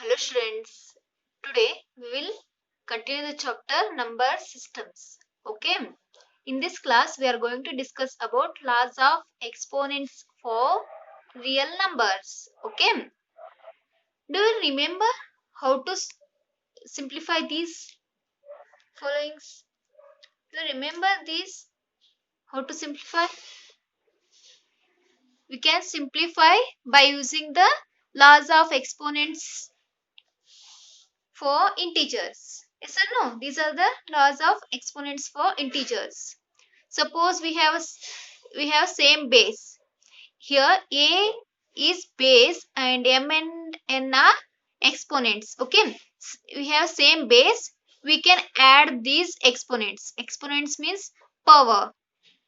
Hello students, today we will continue the chapter number systems. Okay, in this class we are going to discuss about laws of exponents for real numbers. Okay, do you remember how to simplify these followings? Do you remember these? How to simplify? We can simplify by using the laws of exponents for integers. Yes or no? These are the laws of exponents for integers. Suppose we have same base. Here a is base and m and n are exponents. Okay, we have same base. We can add these exponents. Exponents means power.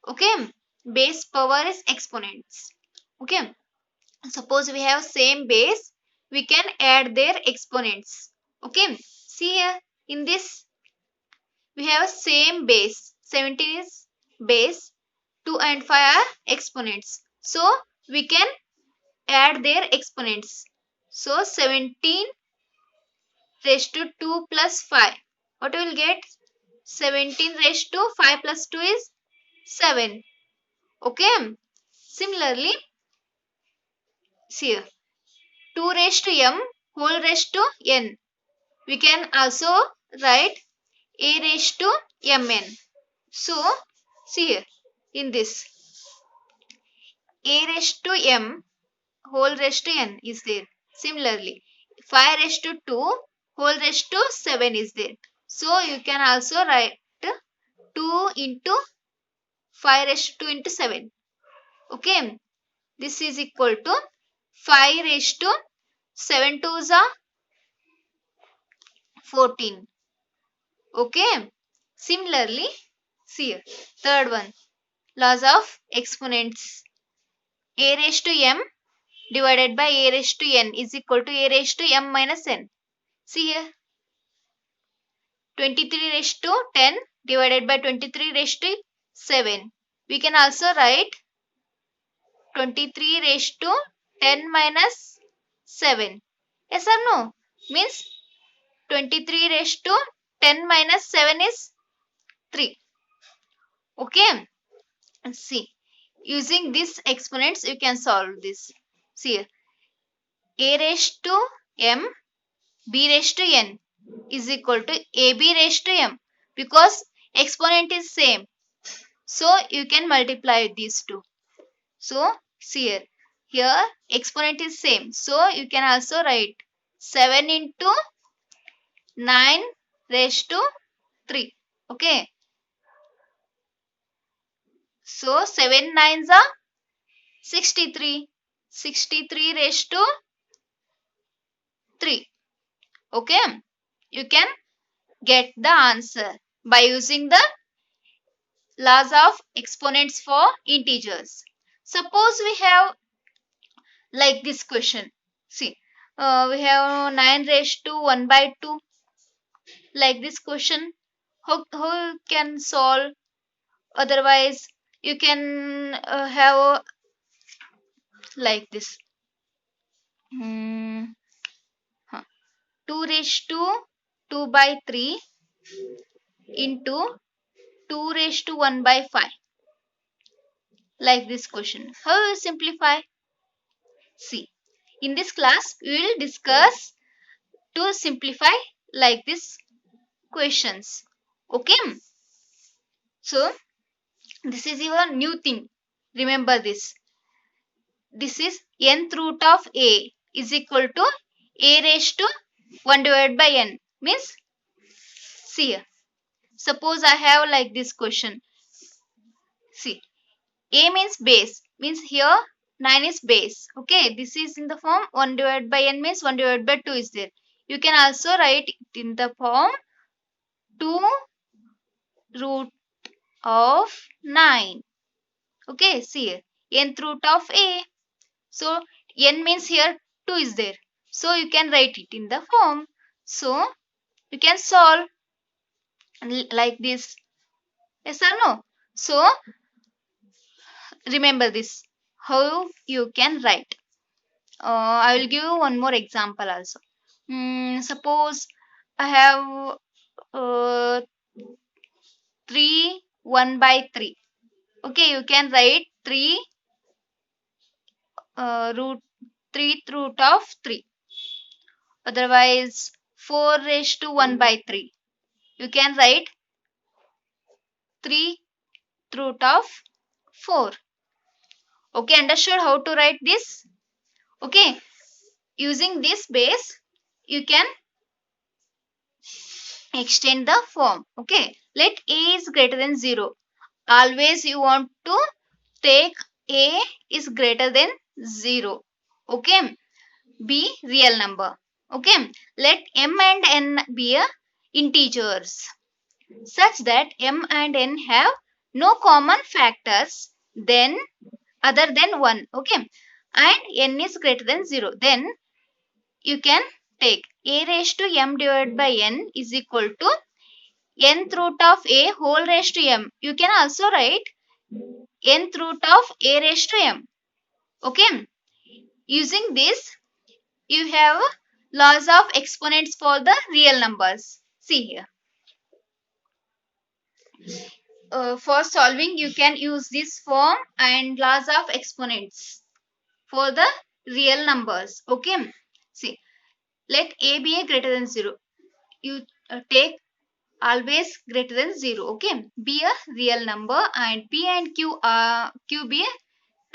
Okay, base power is exponents. Okay, suppose we have same base, we can add their exponents. Okay, see here in this we have same base. 17 is base, 2 and 5 are exponents, so we can add their exponents. So 17 raised to 2 plus 5, what we will get? 17 raised to 5 plus 2 is 7. Okay, similarly see here 2 raised to m whole raised to n, we can also write a raised to mn. So see here in this a raised to m whole raised to n is there. Similarly 5 raised to 2 whole raised to 7 is there. So you can also write 2 into 5 raised to 2 into 7. Okay, this is equal to 5 raised to 7 twos are 14. Okay, similarly see here third one, laws of exponents. A raised to m divided by a raised to n is equal to a raised to m minus n. See here 23 raised to 10 divided by 23 raised to 7. We can also write 23 raised to 10 minus 7. Yes or no? Means 23 raised to 10 minus 7 is 3. Okay, and see using these exponents you can solve this. See here a raised to m b raised to n is equal to ab raised to m, because exponent is same, so you can multiply these two. So see here exponent is same, so you can also write 7 into 9 raised to 3. Okay, so 7 nines are 63. 63 raised to 3. Okay, you can get the answer by using the laws of exponents for integers. Suppose we have like this question. See, we have 9 raised to 1 by 2. Like this question, how you can solve? Otherwise, you can have like this. 2 raised to 2 by 3 into 2 raised to 1 by 5. Like this question. How you simplify? See, in this class, we will discuss to simplify like this questions. Okay, so this is your new thing. Remember this. This is nth root of a is equal to a raised to 1 divided by n. Means, see here. Suppose I have like this question. See, a means base. Means here 9 is base. Okay, this is in the form 1 divided by n means 1 divided by 2 is there. You can also write it in the form 2 root of 9. Okay, see here nth root of a. So n means here 2 is there. So you can write it in the form. So you can solve like this. Yes or no? So remember this. How you can write. I will give you one more example also. Suppose I have 3 1 by 3. Okay, you can write 3 root 3 root of 3. Otherwise 4 raised to 1 by 3. You can write 3 root of 4. Okay, understood how to write this? Okay, using this base you can extend the form. Okay, let a is greater than 0. Always you want to take a is greater than 0. Okay, be real number. Okay, let m and n be a integers such that m and n have no common factors then other than 1. Okay, and n is greater than 0. Then you can take a raised to m divided by n is equal to nth root of a whole raised to m. You can also write nth root of a raised to m. Okay, using this you have laws of exponents for the real numbers. See here. For solving you can use this form and laws of exponents for the real numbers. Okay, see, let a be a greater than 0. You take always greater than 0. Okay, be a real number and p and q be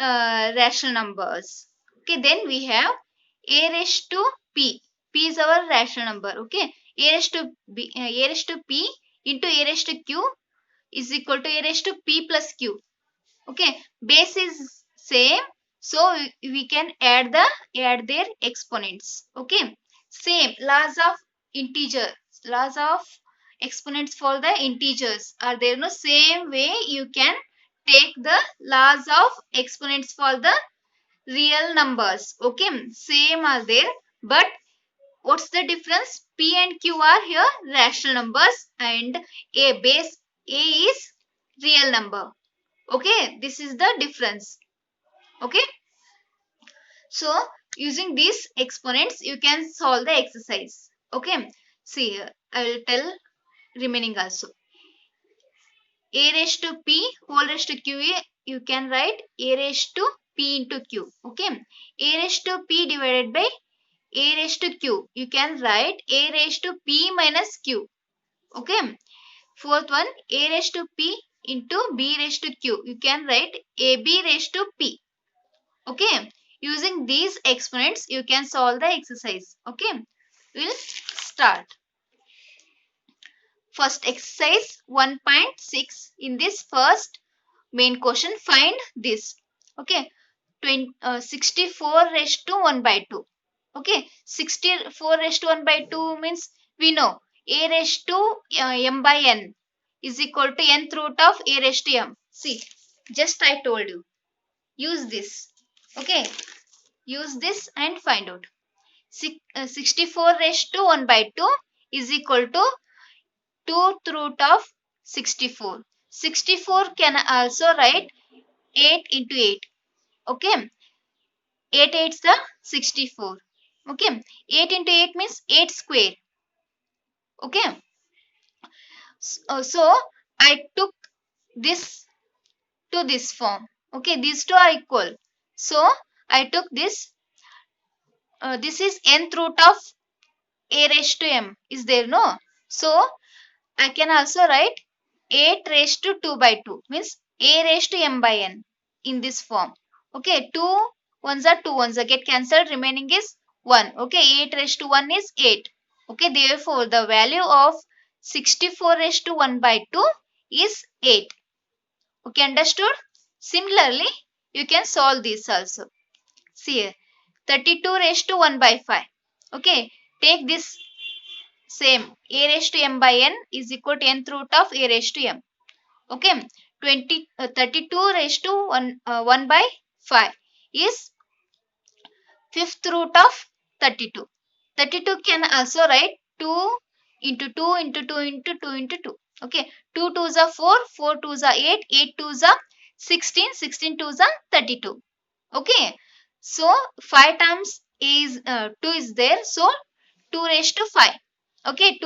a rational numbers. Okay, then we have a raised to p. P is our rational number. Okay, a raised to a raised to p into a raised to q is equal to a raised to p plus q. Okay, base is same, so we can add their exponents. Okay, same laws of integer, laws of exponents for the integers are there. No, same way you can take the laws of exponents for the real numbers. Okay, same are there, but what's the difference? P and Q are here rational numbers and a base a is real number. Okay, this is the difference. Okay, so using these exponents you can solve the exercise. Okay, see here I will tell remaining also. A raised to p whole raised to q, you can write a raised to p into q. Okay, a raised to p divided by a raised to q, you can write a raised to p minus q. Okay, fourth one, a raised to p into b raised to q, you can write ab raised to p. Okay, using these exponents you can solve the exercise. Okay, we'll start. First exercise 1.6. In this first main question, find this. Okay, 64 raised to 1 by 2. Okay, 64 raised to 1 by 2 means we know a raised to m by n is equal to nth root of a raised to m. See, just I told you. Use this. Okay, use this and find out. 64 raised to 1 by 2 is equal to 2th root of 64. 64 can also write 8 into 8. Okay, 8 8 is the 64. Okay, 8 into 8 means 8 square. Okay, so I took this to this form. Okay, these two are equal. So I took this. This is nth root of a raised to m. Is there no? So I can also write 8 raised to 2 by 2 means a raised to m by n in this form. Okay, 2 ones are 2 ones are get cancelled, remaining is 1. Okay, 8 raised to 1 is 8. Okay, therefore the value of 64 raised to 1 by 2 is 8. Okay, understood? Similarly, you can solve this also. See here, 32 raised to 1 by 5. Okay, take this same a raised to m by n is equal to nth root of a raised to m. Okay, 32 raised to 1 by 5 is fifth root of 32. 32 can also write 2 into 2 into 2 into 2 into 2. Okay, 2 2s are 4, 4 2s are 8, 8 2s are 16, 16 2s are 32. Okay, so 5 times is 2 is there, so 2 raised to 5. Okay,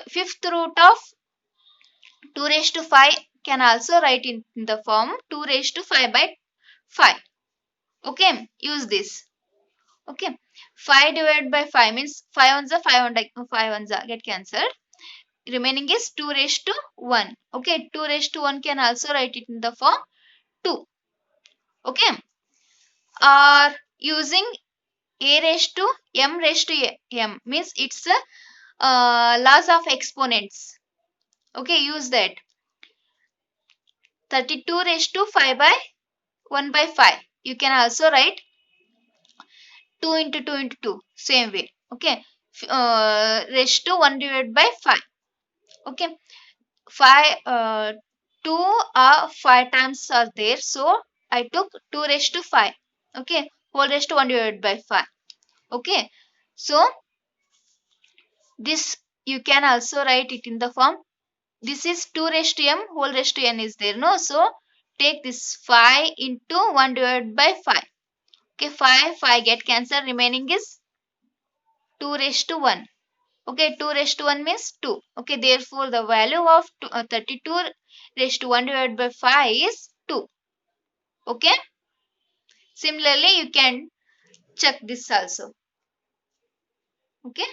fifth root of 2 raised to 5 can also write in the form 2 raised to 5 by 5. Okay, use this. Okay, 5 divided by 5 means 5 ones are 5 ones are get cancelled. Remaining is 2 raised to 1. Okay, 2 raised to 1 can also write it in the form 2. Okay, or using a raised to m raised to m means it's a laws of exponents. Okay, use that. 32 raised to 5 by 1 by 5. You can also write 2 into 2 into 2 same way. Okay, raised to 1 divided by 5. Okay, 5 2 or 5 times are there, so I took 2 raised to 5. Okay, whole raised to 1 divided by 5. Okay, so this you can also write it in the form, this is 2 raised to m whole raised to n is there, no, so take this 5 into 1 divided by 5. Okay, 5 get cancelled, remaining is 2 raised to 1. Okay, 2 raised to 1 means 2. Okay, therefore the value of 32 raised to 1 divided by 5 is 2. Okay, similarly you can check this also. Okay.